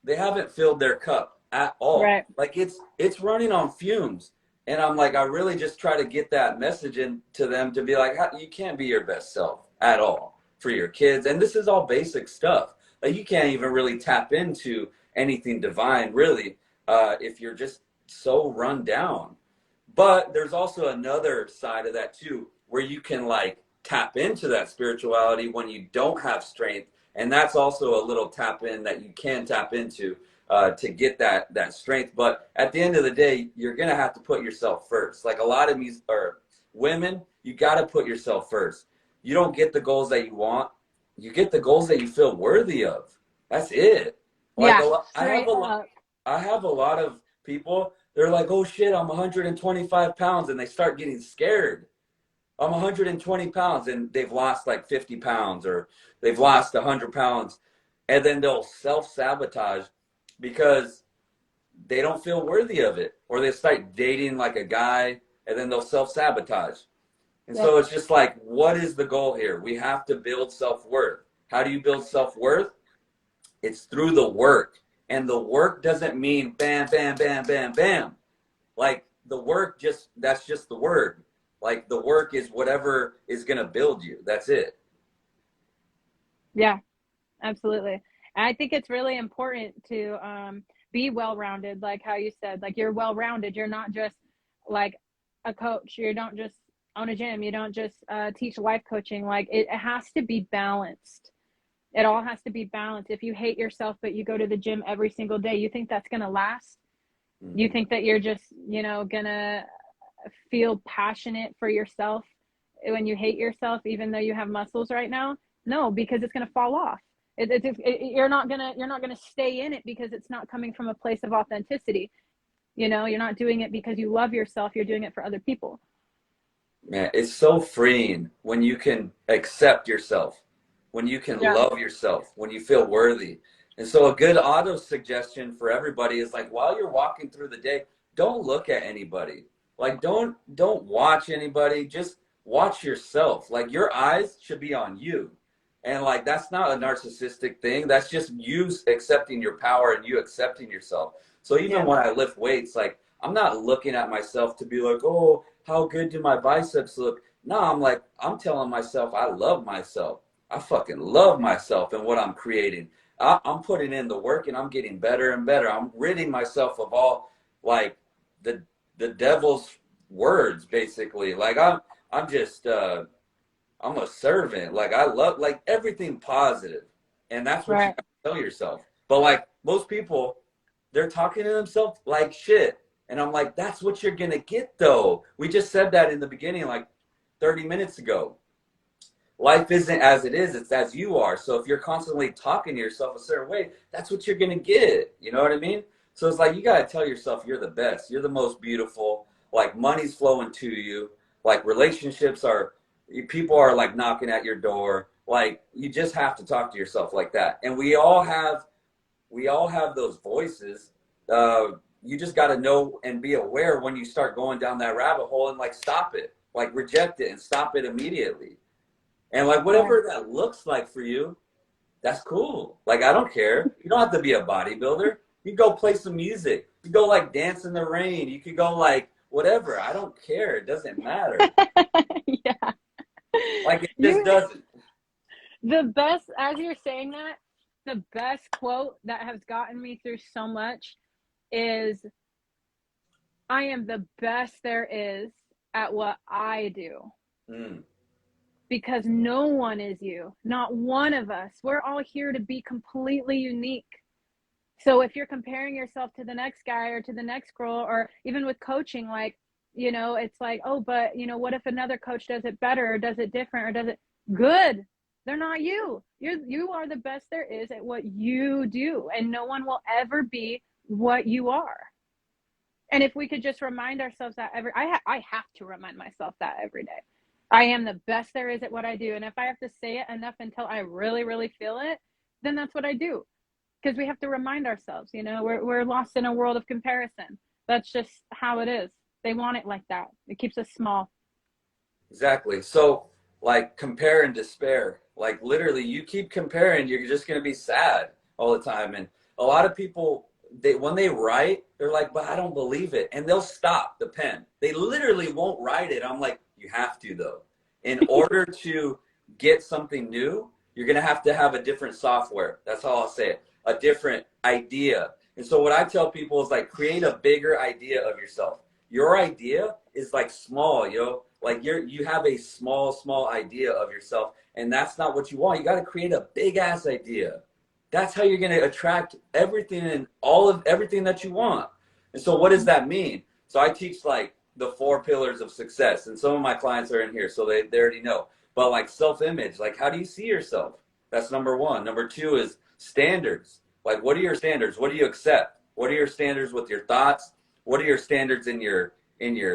their cup at all. Right. Like it's running on fumes. And I'm like, I really just try to get that message into them to be like, you can't be your best self at all for your kids. And this is all basic stuff. Like you can't even really tap into anything divine, really, if you're just so run down. But there's also another side of that too, where you can like tap into that spirituality when you don't have strength. And that's also a little tap in that you can tap into to get that strength. But at the end of the day, you're going to have to put yourself first. Like a lot of women, you got to put yourself first. You don't get the goals that you want. You get the goals that you feel worthy of. That's it. Like I have a lot of people, they're like, oh shit, I'm 125 pounds. And they start getting scared. I'm 120 pounds and they've lost like 50 pounds or they've lost 100 pounds. And then they'll self-sabotage because they don't feel worthy of it. Or they start dating like a guy and then they'll self-sabotage. And so it's just like, what is the goal here? We have to build self-worth. How do you build self-worth? It's through the work. And the work doesn't mean bam, bam, bam, bam, bam. Like the work that's just the word. Like the work is whatever is going to build you. That's it. Yeah, absolutely. And I think it's really important to be well-rounded, like how you said, like you're well-rounded. You're not just like a coach. You don't just own a gym. You don't just teach life coaching. Like it has to be balanced. It all has to be balanced. If you hate yourself, but you go to the gym every single day, you think that's going to last? You think that you're just, going to feel passionate for yourself when you hate yourself, even though you have muscles right now? No, because it's going to fall off. You're not gonna stay in it because it's not coming from a place of authenticity. You're not doing it because you love yourself. You're doing it for other people. Man, it's so freeing when you can accept yourself, when you can love yourself, when you feel worthy. And so a good auto suggestion for everybody is like, while you're walking through the day, don't look at anybody. Like, don't watch anybody. Just watch yourself. Like, your eyes should be on you. And like, that's not a narcissistic thing. That's just you accepting your power and you accepting yourself. So even when I lift weights, like, I'm not looking at myself to be like, oh, how good do my biceps look? No, I'm telling myself I love myself. I fucking love myself and what I'm creating. I'm putting in the work and I'm getting better and better. I'm ridding myself of all like the devil's words, basically. Like I'm just I'm a servant. Like I love like everything positive. And that's what you gotta tell yourself. But like most people, they're talking to themselves like shit. And I'm like, that's what you're gonna get though. We just said that in the beginning like 30 minutes ago. Life isn't as it is, it's as you are. So if you're constantly talking to yourself a certain way, that's what you're going to get. You know what I mean? So it's like, you got to tell yourself you're the best. You're the most beautiful. like money's flowing to you, like relationships are, people are like knocking at your door. Like you just have to talk to yourself like that. And we all have those voices. You just got to know and be aware when you start going down that rabbit hole and like stop it, like reject it and stop it immediately. And like whatever that looks like for you, that's cool. Like I don't care. You don't have to be a bodybuilder. You go play some music. You go like dance in the rain. You could go like whatever. I don't care. It doesn't matter. Yeah. Like it just doesn't. The best, as you're saying that, the best quote that has gotten me through so much is, I am the best there is at what I do. Because no one is you, not one of us. We're all here to be completely unique. So if you're comparing yourself to the next guy or to the next girl, or even with coaching, like, you know, it's like, oh, but you know, what if another coach does it better or does it different or does it good? They're not you. You are the best there is at what you do, and no one will ever be what you are. And if we could just remind ourselves that I have to remind myself that every day. I am the best there is at what I do. And if I have to say it enough until I really, really feel it, then that's what I do. Because we have to remind ourselves, you know, we're lost in a world of comparison. That's just how it is. They want it like that. It keeps us small. Exactly. So like compare and despair. Like literally you keep comparing, you're just going to be sad all the time. And a lot of people, when they write, they're like, but I don't believe it. And they'll stop the pen. They literally won't write it. I'm like, you have to though. In order to get something new, you're going to have a different software. That's how I'll say it. A different idea. And so what I tell people is like, create a bigger idea of yourself. Your idea is like small, yo. Like you have a small idea of yourself, and that's not what you want. You got to create a big ass idea. That's how you're going to attract everything and all of everything that you want. And so what does that mean? So I teach like the 4 pillars of success, and some of my clients are in here, so they already know. But like self-image, like how do you see yourself? That's number 1. Number 2 is standards. Like what are your standards? What do you accept? What are your standards with your thoughts? What are your standards in your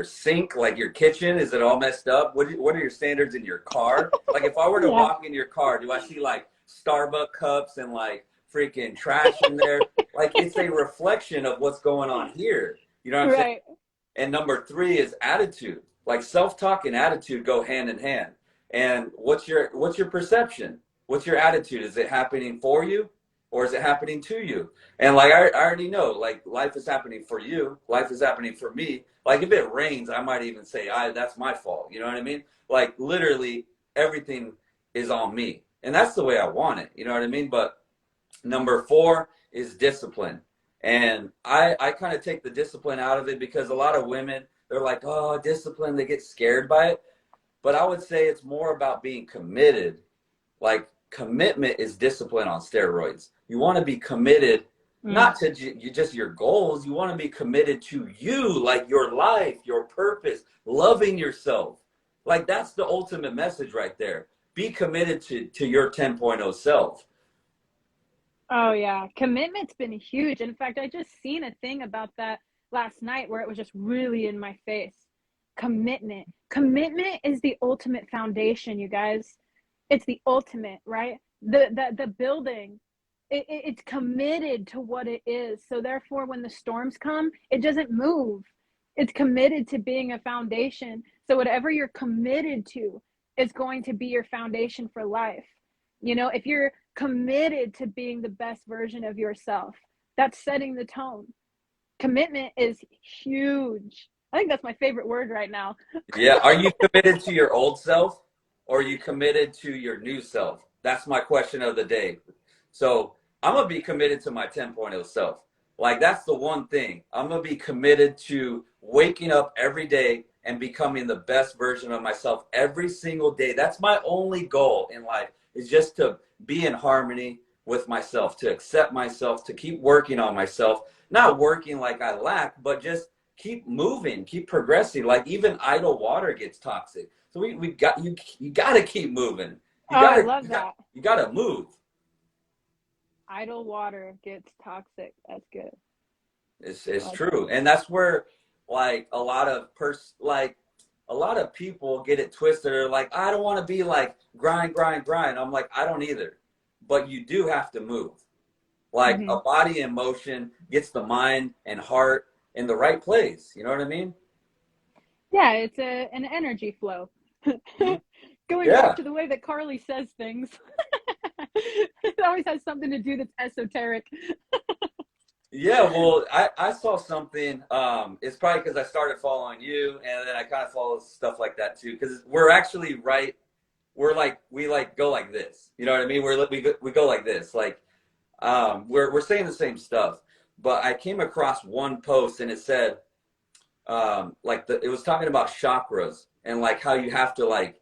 sink, like your kitchen? Is it all messed up? What are your standards in your car? Like if I were to walk in your car, do I see like Starbucks cups and like freaking trash in there? Like it's a reflection of what's going on here. You know what I'm saying? And number 3 is attitude. Like self-talk and attitude go hand in hand. And what's your perception? What's your attitude? Is it happening for you or is it happening to you? And like I already know, like life is happening for you. Life is happening for me. Like if it rains, I might even say, that's my fault. You know what I mean? Like literally everything is on me. And that's the way I want it. You know what I mean? But number 4 is discipline. And I kind of take the discipline out of it because a lot of women, they're like, oh, discipline, they get scared by it. But I would say it's more about being committed. Like commitment is discipline on steroids. You want to be committed, not to just your goals. You want to be committed to you, like your life, your purpose, loving yourself. Like that's the ultimate message right there. Be committed to your 10.0 self. Oh yeah, commitment's been huge. In fact, I just seen a thing about that last night where it was just really in my face. Commitment is the ultimate foundation, you guys. It's the ultimate, right? The building, it's committed to what it is. So therefore when the storms come, it doesn't move. It's committed to being a foundation. So whatever you're committed to is going to be your foundation for life. You know, if you're committed to being the best version of yourself, that's setting the tone. Commitment is huge. I think that's my favorite word right now. Yeah. Are you committed to your old self or are you committed to your new self? That's my question of the day. So I'm going to be committed to my 10.0 self. Like that's the one thing. I'm going to be committed to waking up every day and becoming the best version of myself every single day. That's my only goal in life, is just to be in harmony with myself, to accept myself, to keep working on myself, not working like I lack, but just keep moving, keep progressing. Like even idle water gets toxic. So you got to keep moving. I love that. You got to move. Idle water gets toxic. That's good. It's true. And that's where like a lot of a lot of people get it twisted. They're like, I don't want to be like grind, grind, grind. I'm like, I don't either. But you do have to move. Like Mm-hmm. a body in motion gets the mind and heart in the right place. You know what I mean? Yeah, it's an energy flow. Mhm. Going back Yeah. to the way that Carlie says things, it always has something to do that's esoteric. Yeah, well, I saw something. It's probably because I started following you, and then I kind of follow stuff like that too. Because we're actually right. We're like we like go like this. You know what I mean? We go like this. Like we're saying the same stuff. But I came across one post, and it said like it was talking about chakras and like how you have to like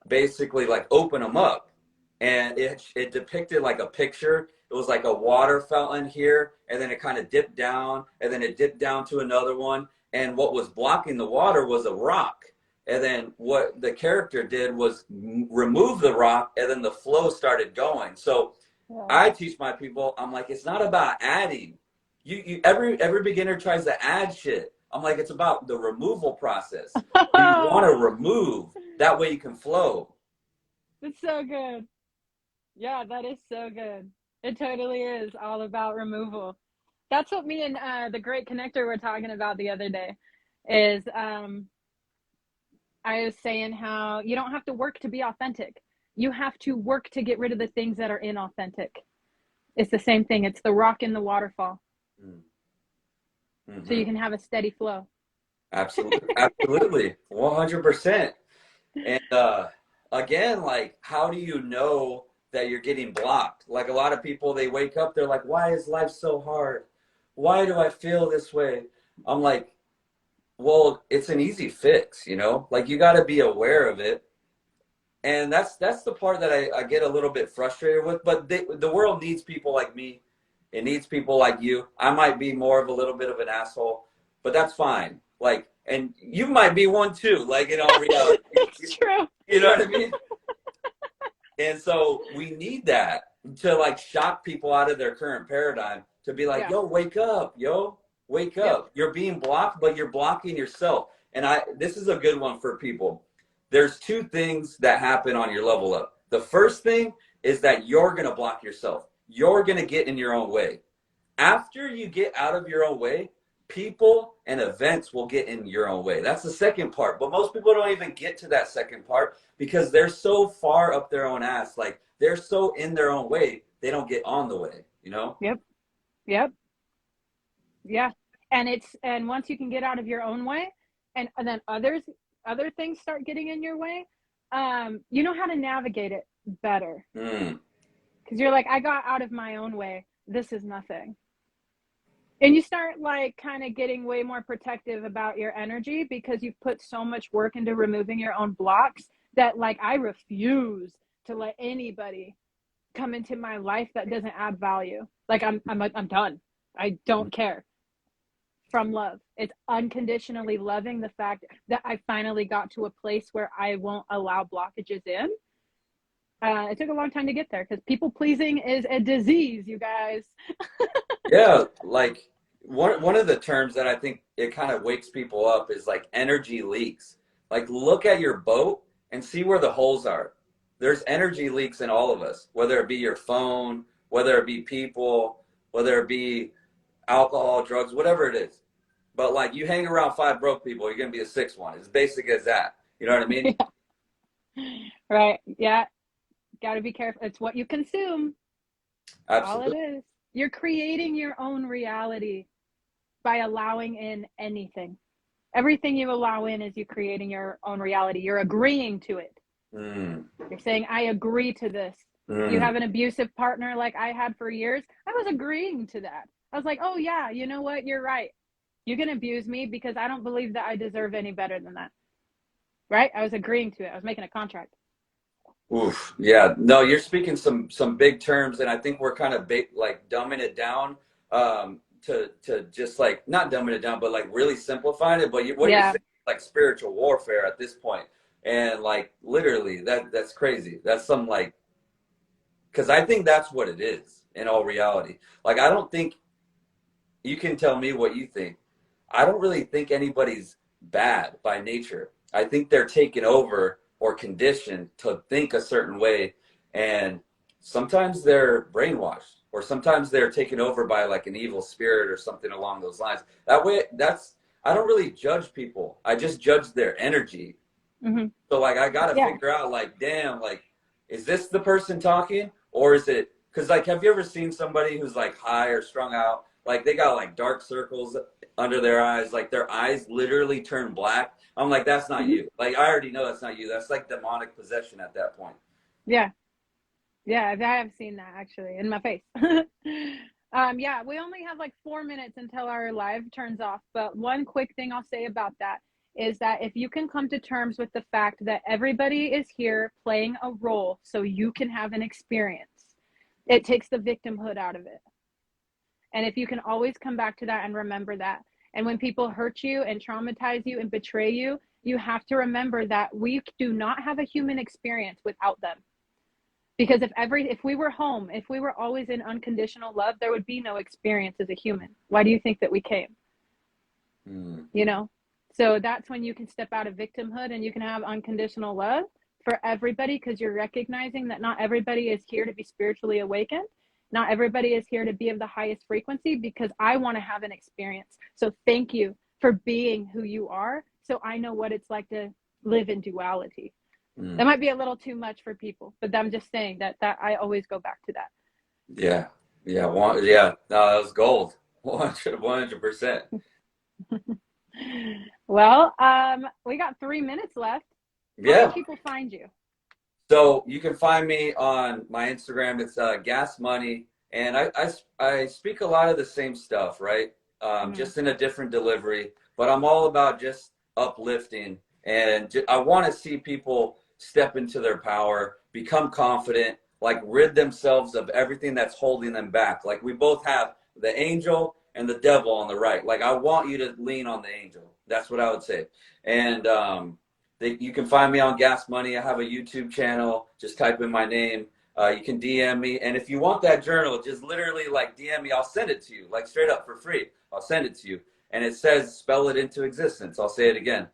basically like open them up, and it depicted like a picture. It was like a water fountain here, and then it kind of dipped down, and then it dipped down to another one, and what was blocking the water was a rock. And then what the character did was remove the rock, and then the flow started going. So Yeah. I teach my people, I'm like, it's not about adding. Every beginner tries to add shit. I'm like, it's about the removal process. So you want to remove, that way you can flow. It's so good. Yeah, that is so good. It totally is all about removal. That's what me and the Great Connector were talking about the other day. Is I was saying how you don't have to work to be authentic. You have to work to get rid of the things that are inauthentic. It's the same thing. It's the rock in the waterfall. Mm-hmm. So you can have a steady flow. Absolutely, absolutely, 100%. And again, like, how do you know that you're getting blocked? Like a lot of people, they wake up, they're like, "Why is life so hard? Why do I feel this way?" I'm like, "Well, it's an easy fix, you know. Like you got to be aware of it." And that's the part that I get a little bit frustrated with. But the world needs people like me. It needs people like you. I might be more of a little bit of an asshole, but that's fine. Like, and you might be one too. Like in all reality, It's true. you know what I mean? And so we need that to like shock people out of their current paradigm to be like, Yeah. yo, wake up, yo, wake Yep. up. You're being blocked, but you're blocking yourself. And this is a good one for people. There's two things that happen on your level up. The first thing is that you're going to block yourself. You're going to get in your own way. After you get out of your own way, people and events will get in your own way. That's the second part. But most people don't even get to that second part because they're so far up their own ass. Like they're so in their own way, they don't get on the way, you know? Yep. Yep. Yeah. And once you can get out of your own way and then other things start getting in your way, you know how to navigate it better. Because you're like, I got out of my own way. This is nothing. And you start like kind of getting way more protective about your energy because you've put so much work into removing your own blocks that like I refuse to let anybody come into my life that doesn't add value. Like I'm done. I don't care. From love. It's unconditionally loving the fact that I finally got to a place where I won't allow blockages in. It took a long time to get there because people pleasing is a disease, you guys. Yeah, like one of the terms that I think it kind of wakes people up is like energy leaks. Like look at your boat and see where the holes are. There's energy leaks in all of us, whether it be your phone, whether it be people, whether it be alcohol, drugs, whatever it is. But like you hang around five broke people, you're gonna be the sixth one. As basic as that. You know what I mean? Right. Yeah. Got to be careful. It's what you consume. Absolutely. All it is. You're creating your own reality by allowing in anything. Everything you allow in is you creating your own reality. You're agreeing to it. You're saying, I agree to this. You have an abusive partner like I had for years. I was agreeing to that. I was like, oh yeah, you know what? You're right. You can abuse me because I don't believe that I deserve any better than that. Right? I was agreeing to it. I was making a contract. Oof. Yeah. No, you're speaking some big terms, and I think we're kind of like dumbing it down to just like not dumbing it down, but like really simplifying it. But what you're saying is like spiritual warfare at this point, and like literally that's crazy. That's some like because I think that's what it is in all reality. Like I don't think you can tell me what you think. I don't really think anybody's bad by nature. I think they're taken over or conditioned to think a certain way, and sometimes they're brainwashed, or sometimes they're taken over by like an evil spirit or something along those lines. That way, I don't really judge people. I just judge their energy. Mm-hmm. So like I gotta Yeah. figure out like, damn, like, is this the person talking, or is it? Because like, have you ever seen somebody who's like high or strung out? Like they got like dark circles under their eyes, like their eyes literally turn black. I'm like, that's not Mm-hmm. you. Like I already know that's not you. That's like demonic possession at that point. Yeah. Yeah, I have seen that actually in my face. Yeah, we only have like 4 minutes until our live turns off. But one quick thing I'll say about that is that if you can come to terms with the fact that everybody is here playing a role so you can have an experience, it takes the victimhood out of it. And if you can always come back to that and remember that. And when people hurt you and traumatize you and betray you, you have to remember that we do not have a human experience without them. Because if we were home, if we were always in unconditional love, there would be no experience as a human. Why do you think that we came? You know? So that's when you can step out of victimhood and you can have unconditional love for everybody, because you're recognizing that not everybody is here to be spiritually awakened. Not everybody is here to be of the highest frequency, because I want to have an experience. So thank you for being who you are. So I know what it's like to live in duality. That might be a little too much for people, but I'm just saying that I always go back to that. Yeah. Yeah. No, that was gold. 100%. Well, we got 3 minutes left. How Yeah. can people find you? So you can find me on my Instagram. It's Gas Money, and I speak a lot of the same stuff, right? Just in a different delivery. But I'm all about just uplifting, and I want to see people step into their power, become confident, like rid themselves of everything that's holding them back. Like we both have the angel and the devil on the right. Like I want you to lean on the angel. That's what I would say. And you can find me on Gas Money. I have a YouTube channel. Just type in my name. You can DM me. And if you want that journal, just literally like DM me. I'll send it to you, like straight up for free. I'll send it to you. And it says, spell it into existence. I'll say it again,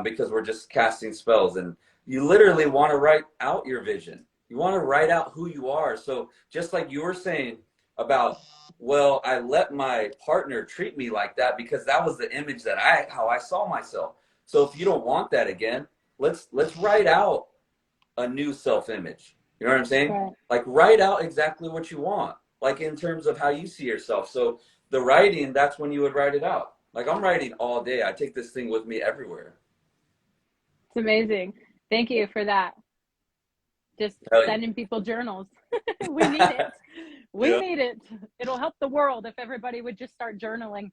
because we're just casting spells. And you literally want to write out your vision. You want to write out who you are. So just like you were saying about, well, I let my partner treat me like that because that was the image that how I saw myself. So if you don't want that again, let's write out a new self-image. You know what I'm saying? Right. Like write out exactly what you want, like in terms of how you see yourself. So the writing, that's when you would write it out. Like I'm writing all day. I take this thing with me everywhere. It's amazing. Thank you for that. Just sending people journals. We need it. We need it. It'll help the world if everybody would just start journaling.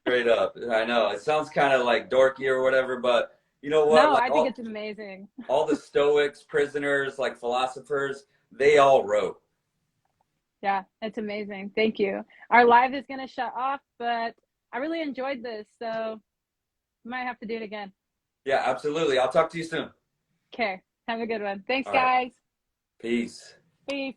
Straight up. I know it sounds kind of like dorky or whatever, but you know what? No, like I think it's amazing. All the Stoics, prisoners, like philosophers, they all wrote. Yeah, it's amazing. Thank you. Our live is going to shut off, but I really enjoyed this, so we might have to do it again. Yeah, absolutely. I'll talk to you soon. Okay. Have a good one. Thanks, All right. guys. Peace. Peace.